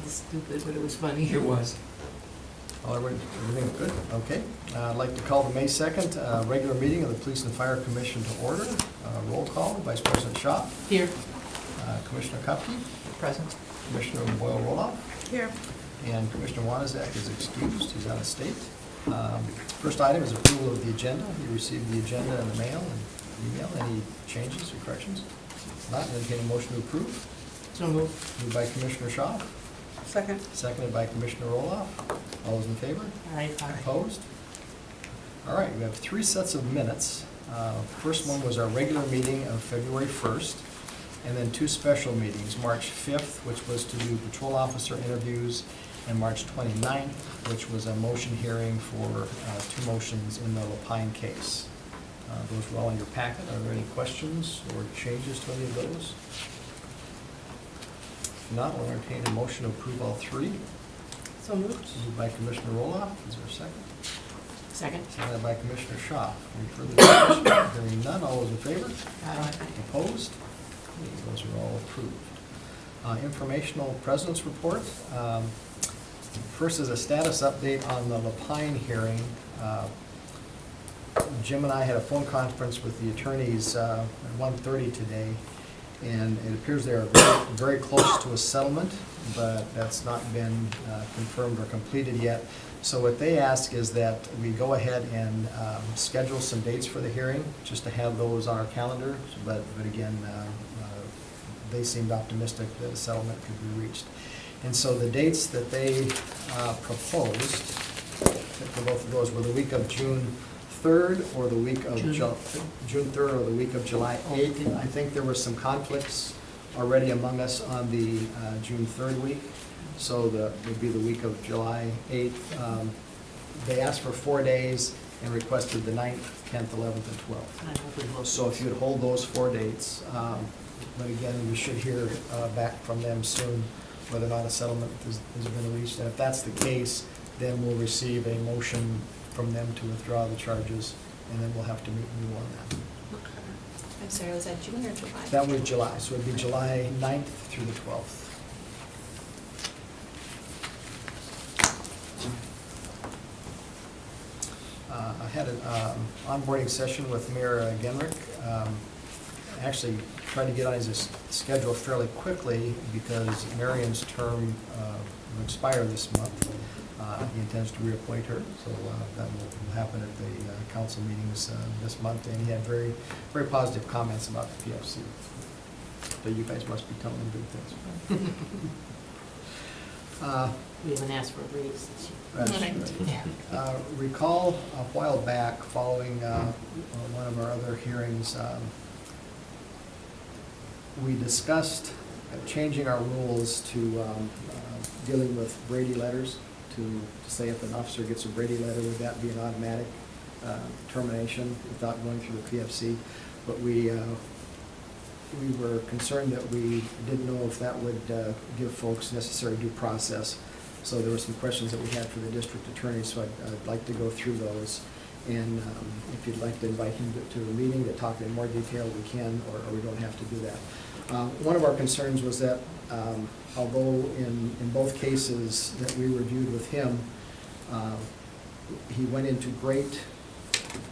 stupid, but it was funny. It was. All right, everything's good? Okay. I'd like to call the May 2nd regular meeting of the Police and Fire Commission to order. Roll call, Vice President Shaw, Here. Commissioner Kupke, Present. Commissioner Boyle-Roloff, Here. and Commissioner Wanazek is excused, he's out of state. First item is approval of the agenda. You received the agenda in the mail and email. Any changes or corrections? Not, entertain a motion to approve. So moved. Moved by Commissioner Shaw, Second. seconded by Commissioner Roloff. All those in favor? Aye. Opposed? All right, we have three sets of minutes. First one was our regular meeting of February 1st, and then two special meetings, March 5th, which was to do patrol officer interviews, and March 29th, which was a motion hearing for two motions in the Lapine case. Those were all in your packet. Are there any questions or changes to any of those? If not, we'll entertain a motion to approve all three. So moved. Moved by Commissioner Roloff. Is there a second? Second. Seconded by Commissioner Shaw. Any further discussion? Hearing none, all those in favor? Aye. Opposed? Okay, those are all approved. Informational President's Report. First is a status update on the Lapine hearing. Jim and I had a phone conference with the attorneys at 1:30 today, and it appears they are very close to a settlement, but that's not been confirmed or completed yet. So what they ask is that we go ahead and schedule some dates for the hearing, just to have those on our calendar, but again, they seemed optimistic that a settlement could be reached. And so the dates that they proposed for both of those were the week of June 3rd or the week of June 3rd or the week of July 8th. I think there were some conflicts already among us on the June 3rd week, so that would be the week of July 8th. They asked for 4 days and requested the 9th, 10th, 11th, and 12th. I hope we will. So if you'd hold those 4 dates, but again, we should hear back from them soon whether or not a settlement has been reached. And if that's the case, then we'll receive a motion from them to withdraw the charges, and then we'll have to meet you on that. I'm sorry, was that June or July? That was July, so it'd be July 9th through the 12th. I had an onboarding session with Mayor Genrick. Actually tried to get on his schedule fairly quickly because Marion's term will expire this month. He intends to reappoint her, so that will happen at the council meetings this month, and he had very, very positive comments about the PFC. So you guys must be telling him good things. We haven't asked for a raise this year. That's Right. right. Yeah. Recall a while back, following one of our other hearings, we discussed changing our rules to dealing with Brady letters, to say if an officer gets a Brady letter, would that be an automatic termination without going through the PFC? But we were concerned that we didn't know if that would give folks necessary due process. So there were some questions that we had for the district attorney, so I'd like to go through those. And if you'd like to invite him to a meeting to talk in more detail, we can, or we don't have to do that. One of our concerns was that although in both cases that we reviewed with him, he went into great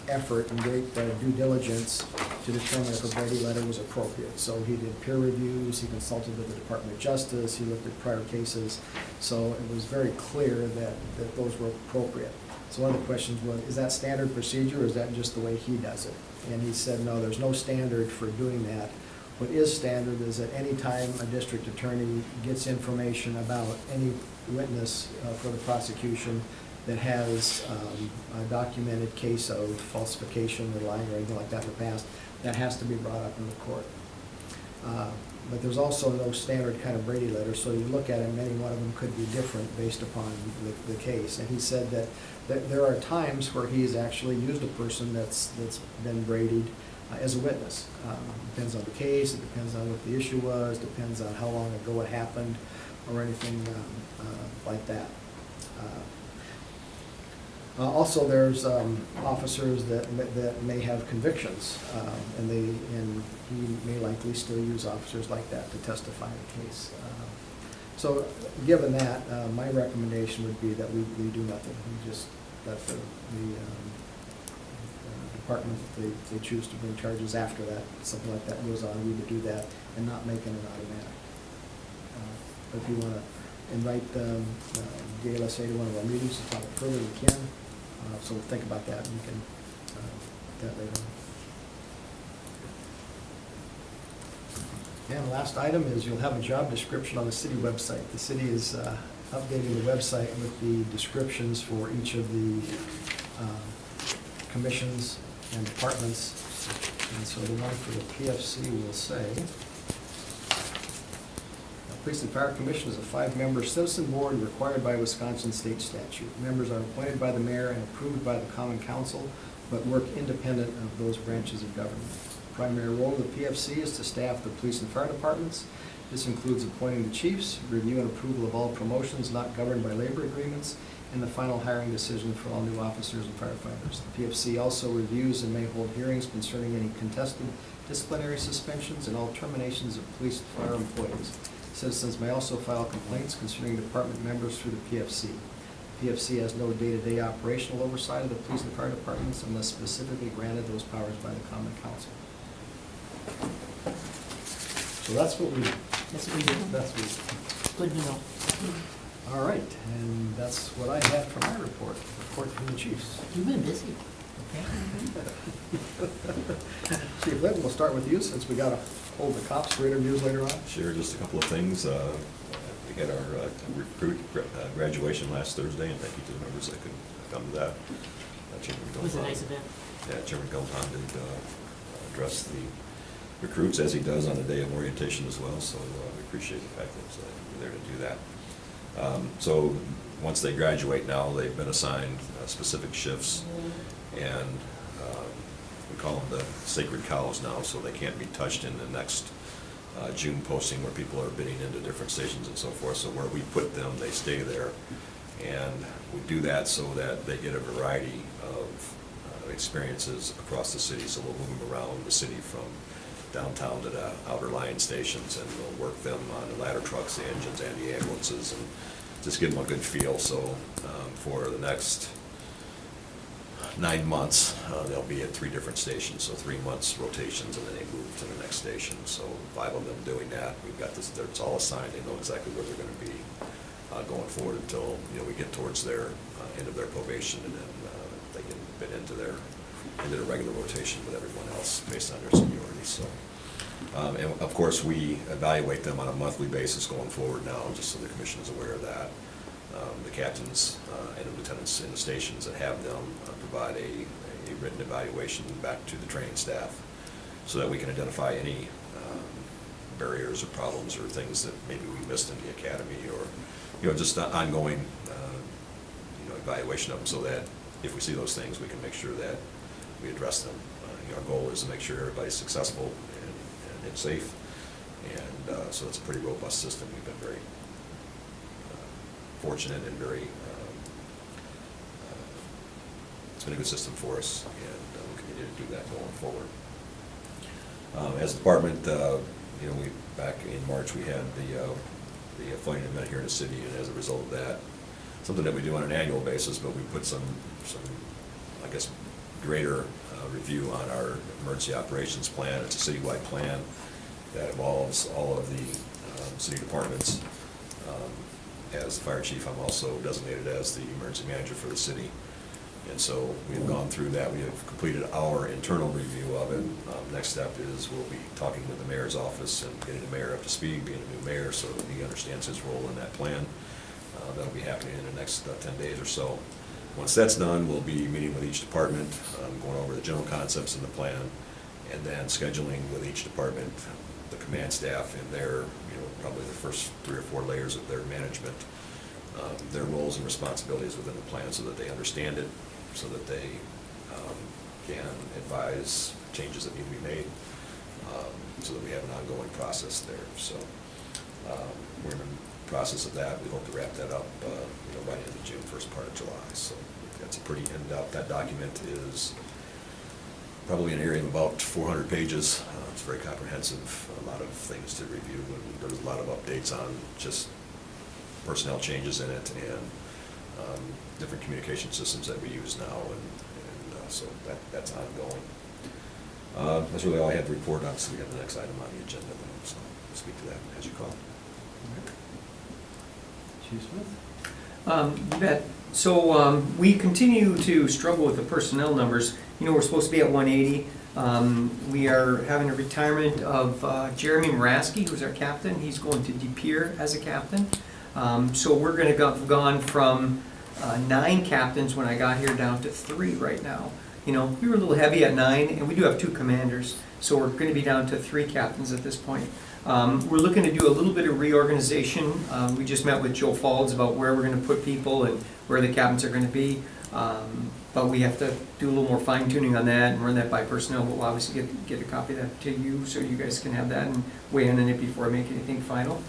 effort and great due diligence to determine if a Brady letter was appropriate. So he did peer reviews, he consulted with the Department of Justice, he looked at prior cases. So it was very clear that those were appropriate. So one of the questions was, is that standard procedure, or is that just the way he does it? And he said, no, there's no standard for doing that. What is standard is that any time a district attorney gets information about any witness for the prosecution that has a documented case of falsification or lying or anything like that in the past, that has to be brought up in the court. But there's also no standard kind of Brady letter, so you look at them, any one of them could be different based upon the case. And he said that there are times where he's actually used a person that's been Brady'd as a witness. Depends on the case, it depends on what the issue was, depends on how long ago it happened, or anything like that. Also, there's officers that may have convictions, and he may likely still use officers like that to testify in a case. So, given that, my recommendation would be that we do nothing. We just let the department, if they choose to bring charges after that, something like that goes on, we would do that and not make it an automatic. But if you want to invite the ALSA to one of our meetings to talk further, we can. So we'll think about that, and we can do that later on. And the last item is you'll have a job description on the city website. The city is updating the website with the descriptions for each of the commissions and departments. And so the one for the PFC will say, Police and Fire Commission is a 5-member citizen board required by Wisconsin state statute. Members are appointed by the mayor and approved by the common council, but work independent of those branches of government. The primary role of the PFC is to staff the police and fire departments. This includes appointing the chiefs, review and approval of all promotions not governed by labor agreements, and the final hiring decision for all new officers and firefighters. The PFC also reviews and may hold hearings concerning any contested disciplinary suspensions and all terminations of police and fire employees. Citizens may also file complaints concerning department members through the PFC. PFC has no day-to-day operational oversight of the police and fire departments unless specifically granted those powers by the common council. So that's what we do. That's what we do. That's what we do. Good to know. All right, and that's what I have for my report from the chiefs. You've been busy. Chief Linton, we'll start with you since we got to hold the cops for interviews later on. Sure, just a couple of things. We had our recruit graduation last Thursday, and thank you to the members that could come to that. Chairman It was a Gilpin- nice event. Yeah, Chairman Gilpin did address the recruits as he does on the day of orientation as well, so we appreciate the fact that we're there to do that. So once they graduate now, they've been assigned specific shifts, and we call them the sacred cows now, so they can't be touched in the next June posting where people are bidding into different stations and so forth. So where we put them, they stay there, and we do that so that they get a variety of experiences across the city. So we'll move them around the city from downtown to the outer line stations, and we'll work them on the ladder trucks, the engines, and the ambulances, and just give them a good feel. So for the next 9 months, they'll be at 3 different stations, so 3 months rotations, and then they move to the next station. So 5 of them doing that. We've got this, it's all assigned, they know exactly where they're gonna be going forward until, we get towards their end of their probation, and then they can fit into the regular rotation with everyone else based on their seniority. So, and of course, we evaluate them on a monthly basis going forward now, just so the commission is aware of that. The captains and the lieutenants in the stations that have them provide a written evaluation back to the training staff, so that we can identify any barriers or problems or things that maybe we missed in the academy, or just ongoing evaluation of them, so that if we see those things, we can make sure that we address them. Our goal is to make sure everybody's successful and safe, and so it's a pretty robust system. We've been very fortunate and very, it's been a good system for us, and we'll continue to do that going forward. As a department, we back in March, we had the flooding event here in the city, and as a result of that, something that we do on an annual basis, but we put some I guess, greater review on our emergency operations plan. It's a citywide plan that involves all of the city departments. As the fire chief, I'm also designated as the emergency manager for the city. And so we've gone through that. We have completed our internal review of it. Next step is we'll be talking with the mayor's office and getting the mayor up to speed, being a new mayor, so that he understands his role in that plan. That'll be happening in the next 10 days or so. Once that's done, we'll be meeting with each department, going over the general concepts in the plan, and then scheduling with each department, the command staff and their, probably the first 3 or 4 layers of their management, their roles and responsibilities within the plan, so that they understand it, so that they can advise changes that need to be made, so that we have an ongoing process there. So we're in the process of that. We hope to wrap that up by the end of June, first part of July. So that's a pretty in-depth. That document is probably an area of about 400 pages. It's very comprehensive, a lot of things to review, and there's a lot of updates on just personnel changes in it and different communication systems that we use now, and so that's ongoing. That's really all I had to report on, so we have the next item on the agenda, so I'll speak to that as you call. Chief Smith? You bet. So we continue to struggle with the personnel numbers. You know, we're supposed to be at 180. We are having a retirement of Jeremy Maraski, who's our captain. He's going to De Pere as a captain. So we're going to have gone from 9 captains when I got here down to 3 right now. You know, we were a little heavy at 9, and we do have 2 commanders. So we're going to be down to 3 captains at this point. We're looking to do a little bit of reorganization. We just met with Joe Falls about where we're going to put people and where the captains are going to be. But we have to do a little more fine tuning on that and run that by personnel. We'll obviously get a copy of that to you so you guys can have that and weigh in on it before I make anything final.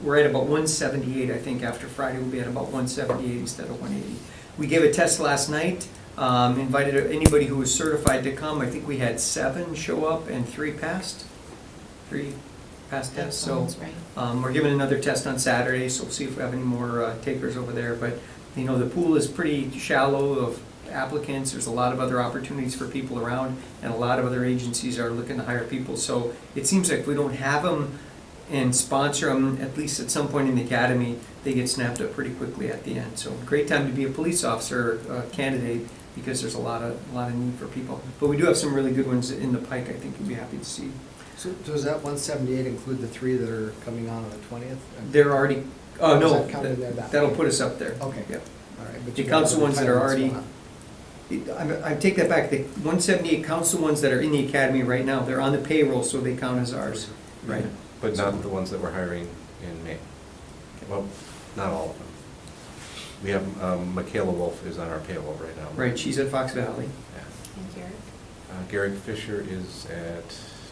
We're at about 178, I think. After Friday, we'll be at about 178 instead of 180. We gave a test last night. Invited anybody who was certified to come. I think we had 7 show up and 3 passed. 3 passed tests. So Sounds right. we're giving another test on Saturday, so we'll see if we have any more takers over there. But you know, the pool is pretty shallow of applicants. There's a lot of other opportunities for people around, and a lot of other agencies are looking to hire people. So it seems like if we don't have them and sponsor them, at least at some point in the academy, they get snapped up pretty quickly at the end. So great time to be a police officer candidate, because there's a lot of need for people. But we do have some really good ones in the pike. I think you'll be happy to see. So does that 178 include the 3 that are coming on the 20th? They're already. Oh Is no, that counted there that that'll way? put us up there. Okay. Yep. All right. but The you got council the ones that are retirement already. spot. I take that back. The 178 council ones that are in the academy right now, they're on the payroll, so they count as ours. Right. But not the ones that we're hiring in May. Well, not all of them. We have, Michaela Wolf is on our payroll right now. Right. She's at Fox Valley. Yeah. And Garrett? Garrick Fisher is at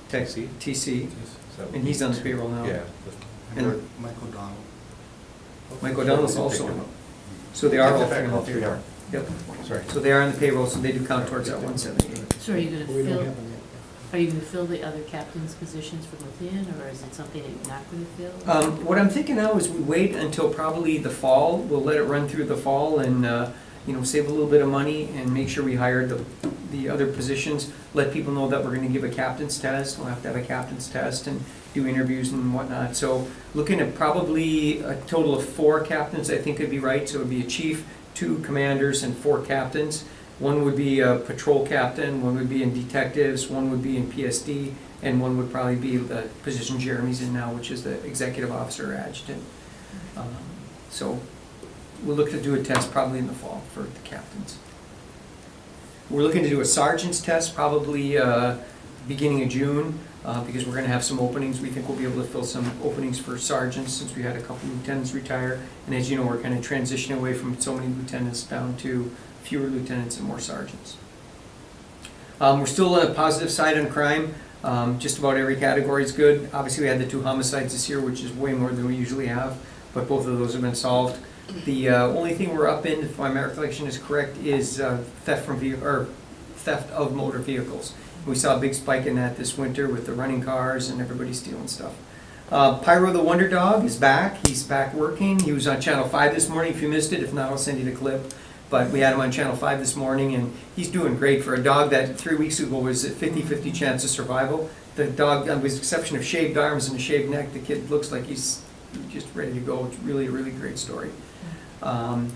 Tech TC. TC, So- and he's on the payroll now. Yeah. And Mike O'Donnell. Mike O'Donnell's also on. So they are all In three fact, on all the 3 payroll. are. Yep. Sorry. So they are on the payroll, so they do count towards that 178. So are you gonna We don't fill, have them yet. are you gonna fill the other captains' positions from within, or is it something that you're not gonna fill? What I'm thinking now is we wait until probably the fall. We'll let it run through the fall and, you know, save a little bit of money and make sure we hire the other positions. Let people know that we're gonna give a captain's test. We'll have to have a captain's test and do interviews and whatnot. So looking at probably a total of 4 captains, I think would be right. So it would be a chief, 2 commanders, and 4 captains. One would be a patrol captain, one would be in detectives, one would be in PSD, and one would probably be the position Jeremy's in now, which is the executive officer adjutant. So we'll look to do a test probably in the fall for the captains. We're looking to do a sergeant's test probably beginning of June, because we're gonna have some openings. We think we'll be able to fill some openings for sergeants since we had a couple lieutenants retire. And as you know, we're kind of transitioning away from so many lieutenants down to fewer lieutenants and more sergeants. We're still on a positive side on crime. Just about every category is good. Obviously, we had the 2 homicides this year, which is way more than we usually have, but both of those have been solved. The only thing we're up in, if my recollection is correct, is theft of motor vehicles. We saw a big spike in that this winter with the running cars and everybody stealing stuff. Pyro the Wonder Dog is back. He's back working. He was on Channel 5 this morning. If you missed it, if not, I'll send you the clip. But we had him on Channel 5 this morning, and he's doing great for a dog that 3 weeks ago was a 50-50 chance of survival. The dog, with the exception of shaved arms and a shaved neck, the kid looks like he's just ready to go. It's really a really great story.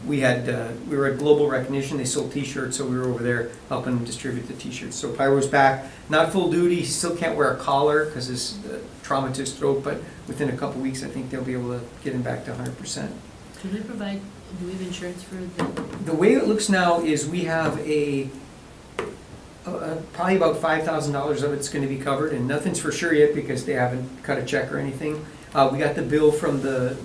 We were at Global Recognition. They sold T-shirts, so we were over there helping them distribute the T-shirts. So Pyro's back, not full duty. He still can't wear a collar because his trauma to his throat, but within a couple weeks, I think they'll be able to get him back to 100%. Do we have insurance for the, The way it looks now is we have probably about $5,000 of it's going to be covered, and nothing's for sure yet because they haven't cut a check or anything. We got the bill from the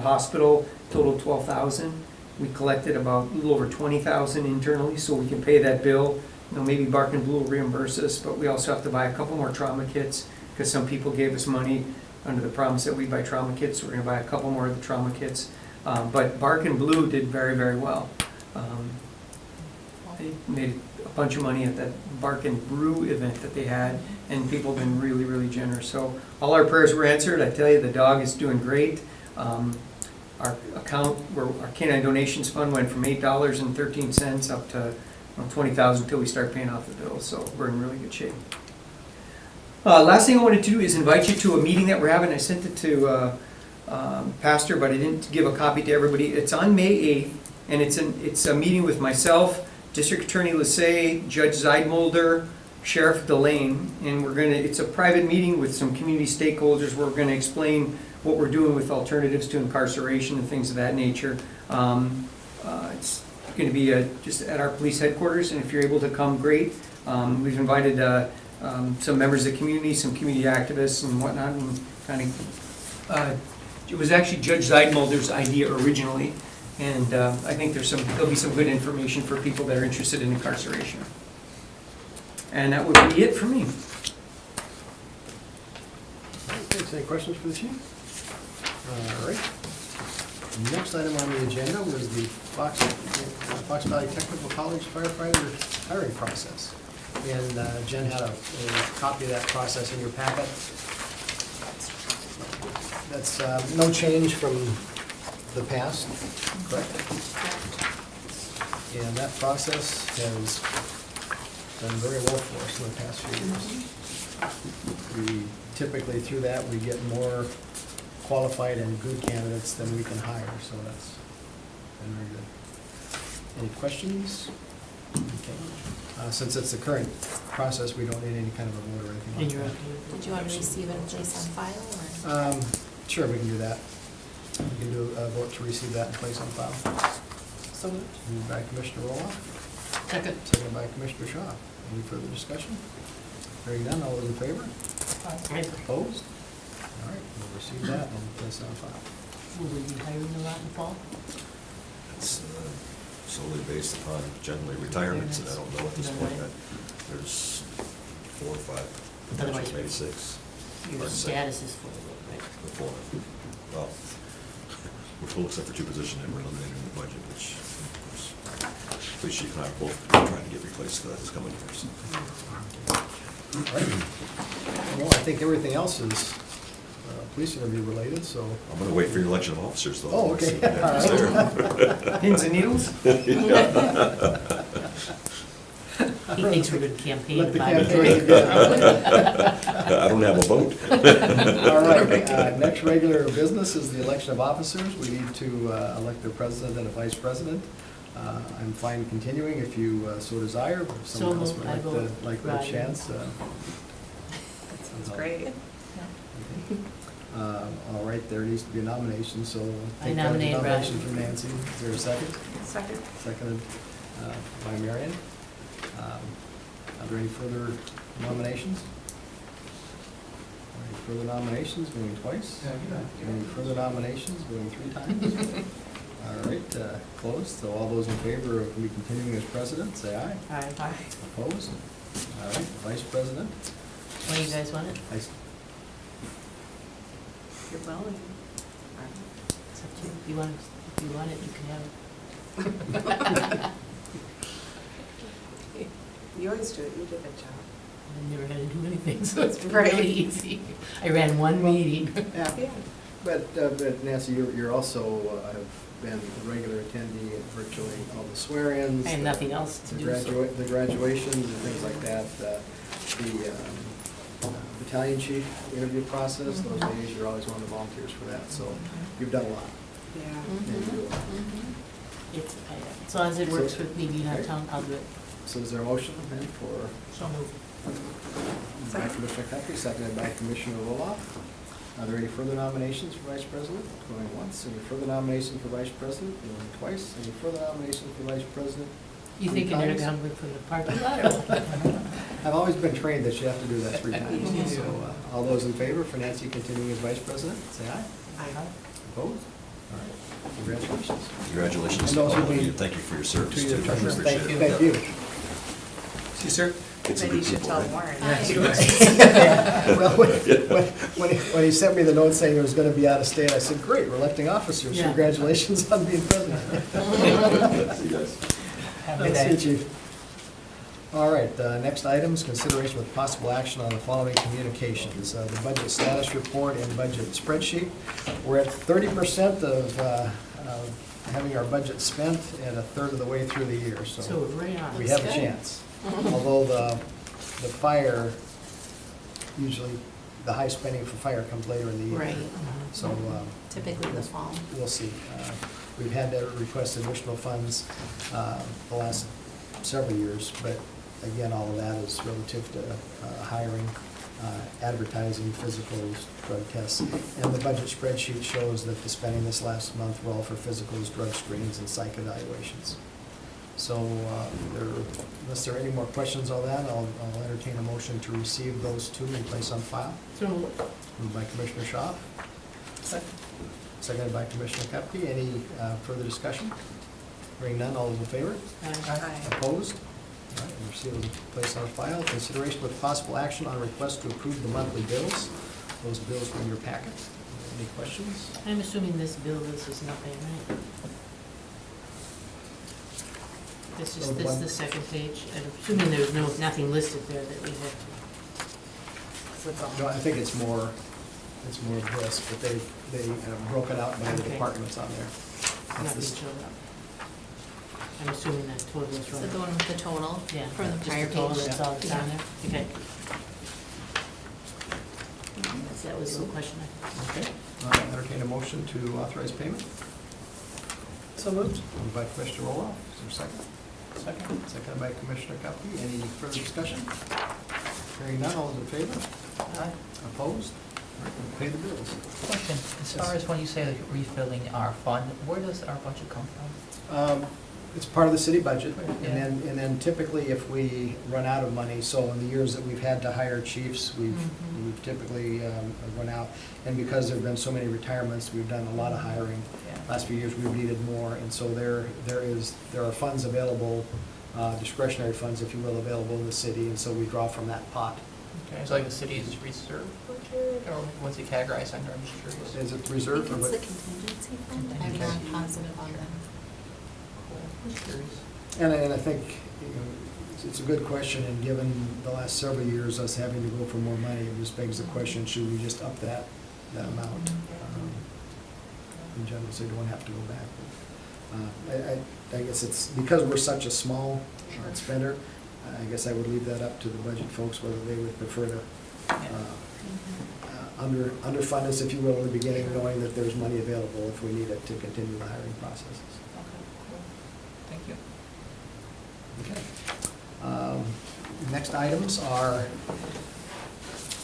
hospital, total $12,000. We collected about a little over $20,000 internally, so we can pay that bill. You know, maybe Bark and Blue will reimburse us, but we also have to buy a couple more trauma kits because some people gave us money under the promise that we'd buy trauma kits. So we're going to buy a couple more of the trauma kits. But Bark and Blue did very, very well. They made a bunch of money at that Bark and Brew event that they had, and people have been really, really generous. So all our prayers were answered. I tell you, the dog is doing great. Our account, our canine donations fund went from $8.13 up to $20,000 until we start paying off the bills, so we're in really good shape. Last thing I wanted to do is invite you to a meeting that we're having. I sent it to Pastor, but I didn't give a copy to everybody. It's on May 8th, and it's a meeting with myself, District Attorney Lassay, Judge Zeidmolder, Sheriff Delane, and it's a private meeting with some community stakeholders. We're gonna explain what we're doing with alternatives to incarceration and things of that nature. It's gonna be just at our police headquarters, and if you're able to come, great. We've invited some members of the community, some community activists and whatnot, and kind of, it was actually Judge Zeidmolder's idea originally, and I think there'll be some good information for people that are interested in incarceration. And that would be it for me. Thanks. Any questions for the chief? All right. Next item on the agenda was the Fox Valley Technical College firefighter hiring process. And Jen had a copy of that process in your packet. That's no change from the past, correct? And that process has done very well for us in the past few years. We typically, through that, we get more qualified and good candidates than we can hire, so that's been very good. Any questions? Okay. Since it's the current process, we don't need any kind of a vote or anything And like you're that. okay with it? Did you want to receive and place on file, or? Sure, we can do that. We can do a vote to receive that and place on file. So moved. Moved by Commissioner Roloff, Second. seconded by Commissioner Shaw. Any further discussion? Hearing none, all those in favor? Opposed? All right, we'll receive that and place it on file. Will we be hiring a lot in the fall? It's solely based upon generally retirements, and I don't know at this point that there's 4 or 5, potentially maybe 6. Your Hard to say. status is full, right? Before, well, we're full except for 2 positions that were eliminated in the budget, which, of course, police chief and I are both trying to get replaced, so that's coming first. All right. Well, I think everything else is police interview related, so. I'm gonna wait for your election of officers, though. Oh, okay. Yeah, there. Pins and needles? He thinks we're gonna campaign. Let the about it. campaign begin. I don't have a vote. All right, next regular business is the election of officers. We need to elect a president and a vice president. I'm fine continuing if you so desire. If So someone else moved. would I vote like the Ryan. chance. Sounds great. All right, there needs to be a nomination, so. I take that nominate nomination Ryan. from Nancy. Is there a second? Second. Seconded by Marion. Are there any further nominations? Any further nominations, going twice? Any further nominations, going 3 times? All right, closed. So all those in favor of me continuing as president, say aye. Aye. Opposed? All right, vice president. When you guys want it? You're willing. It's up to you. If you want it, you can have it. You always do it, you do a good job. I never had to do anything, so it's Right. really easy. I ran one meeting. Yeah. But Nancy, you're also have been a regular attendee at virtually all the swear-ins. I have nothing else to the do, so. the graduations and things like that, the battalion chief interview process, those days, you're always one of the volunteers for that, so you've done a lot. Yeah. And you do a lot. As long as it works with me being out of town, I'll do it. So is there a motion then for, So moved. by Commissioner Cuthbert, seconded by Commissioner Roloff? Are there any further nominations for vice president? Going once. Any further nominations for vice president? Going twice. Any further nominations for vice president? You Three thinking they're times? gonna go from the parking lot? I've always been trained that you have to do that 3 times. You do. So all those in favor for Nancy continuing as vice president, say aye. Opposed? All right. Congratulations. Congratulations And to those all will of be you. Thank you for your service, 2 too. year terms. Appreciate Thank it. Thank you. See you, sir. It's a Maybe you good should people, tell right? Warren. Well, when he sent me the note saying it was gonna be out of state, I said, great, we're electing officers. Yeah. Congratulations on being president. See you guys. Have a Nice good to day. meet you. All right, the next item is consideration with possible action on the following communications. The budget status report and budget spreadsheet. We're at 30% of having our budget spent and a third of the way through the year, So so we're right on. we have a good. chance. Although the fire, usually the high spending for fire comes later in the year. Right. So Typically the fall. we'll see. We've had to request additional funds the last several years, but again, all of that is relative to hiring, advertising, physicals, drug tests. And the budget spreadsheet shows that the spending this last month were all for physicals, drug screens, and psych evaluations. So unless there are any more questions on that, I'll entertain a motion to receive those two and place on file. So, Moved by Commissioner Shaw. Seconded by Commissioner Kupke. Any further discussion? Hearing none, all those in favor? Aye. Opposed? All right, we'll receive and place on file. Consideration with possible action on a request to approve the monthly bills. Those bills were in your packet. Any questions? I'm assuming this bill, this is nothing, right? This Oh, is one- the second page. I'm assuming there's nothing listed there that we have No, I think it's more of this, but they broke it out by the Okay. departments on there. to, That's not been this- showed up. I'm assuming that total is Is from. it the one with the total Yeah, from the just prior total, page? that's all that's on Yeah. there? Okay. That was the question I Okay. Entertain a motion to authorize payment. So moved. Moved by Commissioner Roloff. Is there a second? Second. Seconded by Commissioner Kupke. Any further discussion? Hearing none, all those in favor? Aye. Opposed? All right, we'll pay the bills. Question, as far as when you say like refilling our fund, where does our budget come from? It's part of the city budget, Yeah. and then typically if we run out of money, so in the years that we've had to hire chiefs, we've typically run out. And because there've been so many retirements, we've done a lot of hiring. Yeah. Last few years, we've needed more, and so there are funds available, discretionary funds, if you will, available in the city, and so we draw from that pot. Okay, it's like the city's reserve budget, or what's it categorized under, I'm just curious. Is it I reserved think or it's the what? contingency fund. I'm not positive on that. Cool, just curious. And I think, it's a good question, and given the last several years, us having to go for more money, it just begs the question, should we just up that amount? In general, so you don't have to go back. I guess it's, because we're such a small spender, I guess I would leave that up to the budget folks, whether they would prefer to underfund us, if you will, in the beginning, knowing that there's money available if we need it to continue the hiring processes. Okay, cool. Thank you. Okay. Next items are,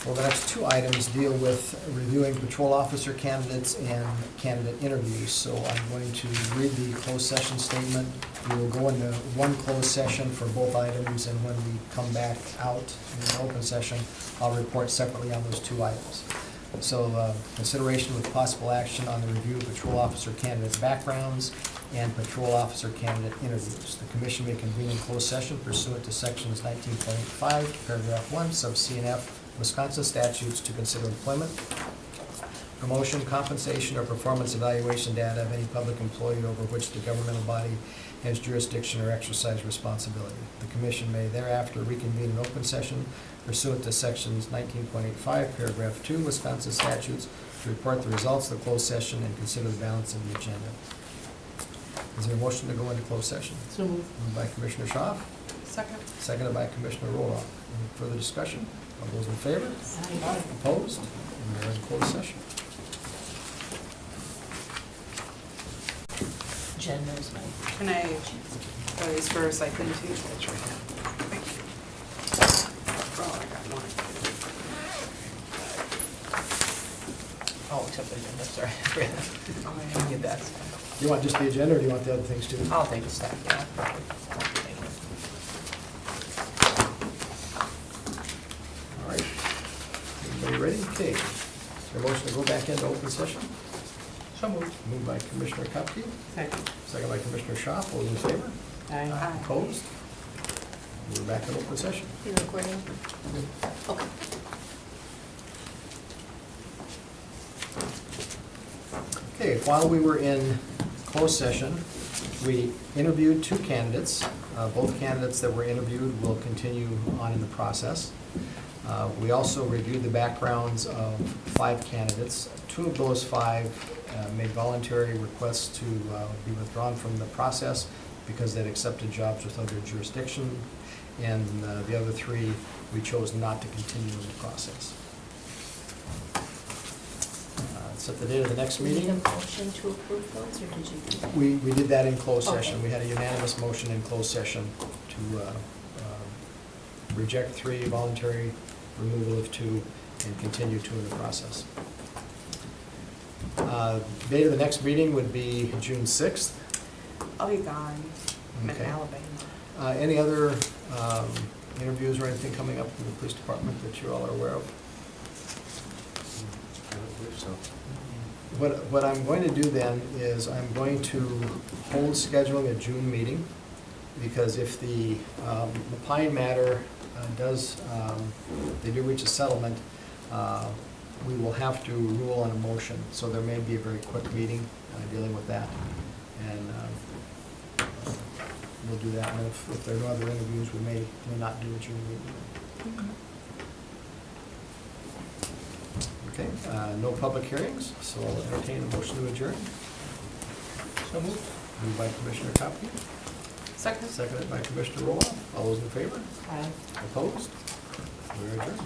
well, the next two items deal with reviewing patrol officer candidates and candidate interviews. So I'm going to read the closed session statement. We will go into one closed session for both items, and when we come back out in an open session, I'll report separately on those two items. So consideration with possible action on the review of patrol officer candidates' backgrounds and patrol officer candidate interviews. The commission may convene in closed session pursuant to sections 19.85, paragraph 1, sub C and F, Wisconsin statutes to consider employment, promotion, compensation, or performance evaluation data of any public employee over which the governmental body has jurisdiction or exercise responsibility. The commission may thereafter reconvene in open session pursuant to sections 19.85, paragraph 2, Wisconsin statutes, to report the results of the closed session and consider the balance of the agenda. Is there a motion to go into closed session? So moved. Moved by Commissioner Schaaf, Second. seconded by Commissioner Roloff. Any further discussion? All those in favor? Aye. Opposed? And we're in closed session. Jen knows my. Can I go these for recycling too? That's right. Thank you. Oh, I got one. Oh, except the agenda, sorry. Oh, I didn't get that. Do you want just the agenda, or do you want the other things too? I'll take the stack, yeah. Thank you. All right. Everybody ready? Okay. Is there a motion to go back into open session? So moved. Moved by Commissioner Kupke, Second. second by Commissioner Schaaf. All those in favor? Aye. Aye. Opposed? We're back in open session. You recording? Okay. Okay, while we were in closed session, we interviewed two candidates Both candidates that were interviewed will continue on in the process. We also reviewed the backgrounds of 5 candidates. 2 of those 5 made voluntary requests to be withdrawn from the process because they'd accepted jobs with other jurisdiction, and the other 3, we chose not to continue in the process. Set the date of the next Do we need a meeting. motion to approve those, or did you do that? We did that in closed Okay. session. We had a unanimous motion in closed session to reject 3, voluntary removal of 2, and continue 2 in the process. Date of the next meeting would be June 6th. I'll be gone. I'm in Okay. Alabama. Any other interviews or anything coming up in the police department that you all are aware of? I don't believe so. What I'm going to do then is I'm going to hold scheduling a June meeting, because if the Pine matter does, they do reach a settlement, we will have to rule on a motion, so there may be a very quick meeting dealing with that. And we'll do that, and if there are no other interviews, we may not do a June meeting. Okay, no public hearings, so I'll entertain a motion to adjourn. So moved. Moved by Commissioner Kopke, Second? seconded by Commissioner Roloff. All those in favor? Aye. Opposed? We're adjourned.